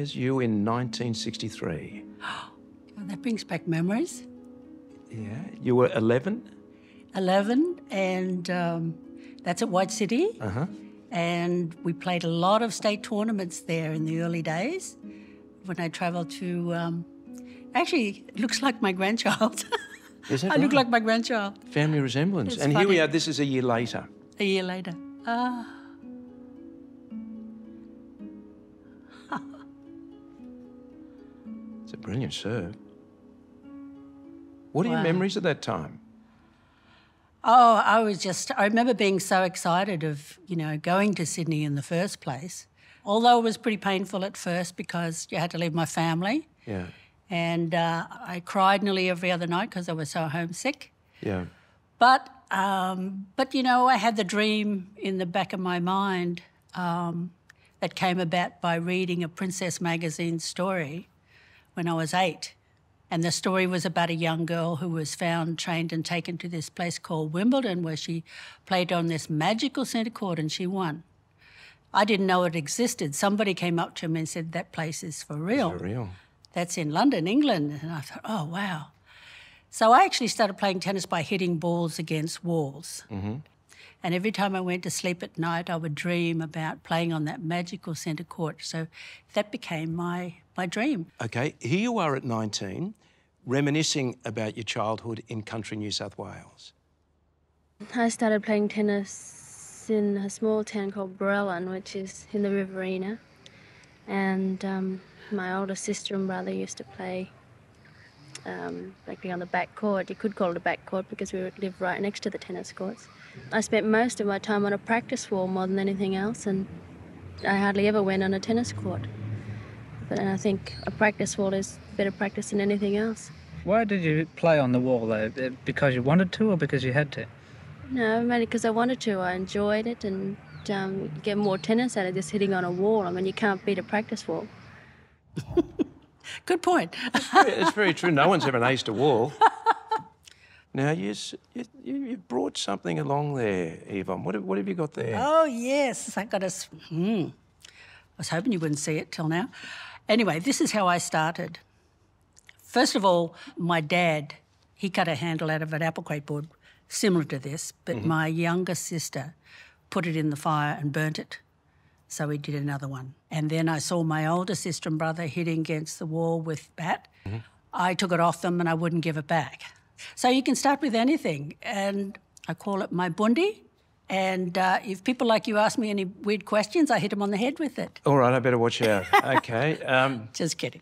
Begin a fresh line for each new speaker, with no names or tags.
There's you in 1963.
Oh, that brings back memories.
Yeah, you were 11?
11, and that's at White City.
Uh-huh.
And we played a lot of state tournaments there in the early days when I travelled to... actually, it looks like my grandchild.
Is that
I look like my grandchild.
Family resemblance.
It's
and
funny.
Here we are, this is a year later.
A year later.
It's a brilliant serve. What are your
Wow.
memories of that time?
Oh, I remember being so excited of, going to Sydney in the first place. Although it was pretty painful at first because you had to leave my family.
Yeah,
And I cried nearly every other night because I was so homesick.
yeah.
But I had the dream in the back of my mind that came about by reading a Princess magazine story when I was 8. And the story was about a young girl who was found, trained and taken to this place called Wimbledon where she played on this magical centre court and she won. I didn't know it existed. Somebody came up to me and said, that place is for real.
For real.
That's in London, England. And I thought, oh, wow. So I actually started playing tennis by hitting balls against walls.
Mm-hmm.
And every time I went to sleep at night, I would dream about playing on that magical centre court. So that became my dream.
Okay, here you are at 19, reminiscing about your childhood in country New South Wales.
I started playing tennis in a small town called Borellan, which is in the Riverina. And my older sister and brother used to play on the back court. You could call it a back court because we lived right next to the tennis courts. I spent most of my time on a practice wall more than anything else, and I hardly ever went on a tennis court. But I think a practice wall is better practice than anything else.
Why did you play on the wall, though? Because you wanted to or because you had to?
No, mainly because I wanted to. I enjoyed it and get more tennis out of just hitting on a wall. I mean, you can't beat a practice wall.
Good point.
It's very true. No one's ever aced a wall. Now, you brought something along there, Yvonne. What have you got there?
Oh, yes. I got I was hoping you wouldn't see it till now. Anyway, this is how I started. First of all, my dad, he cut a handle out of an apple crate board similar to this, but my younger sister put it in the fire and burnt it. So we did another one. And then I saw my older sister and brother hitting against the wall with bat. I took it off them and I wouldn't give it back. So you can start with anything. And I call it my bundi. And if people like you ask me any weird questions, I hit them on the head with it.
All right, I better watch out. Okay.
Just kidding.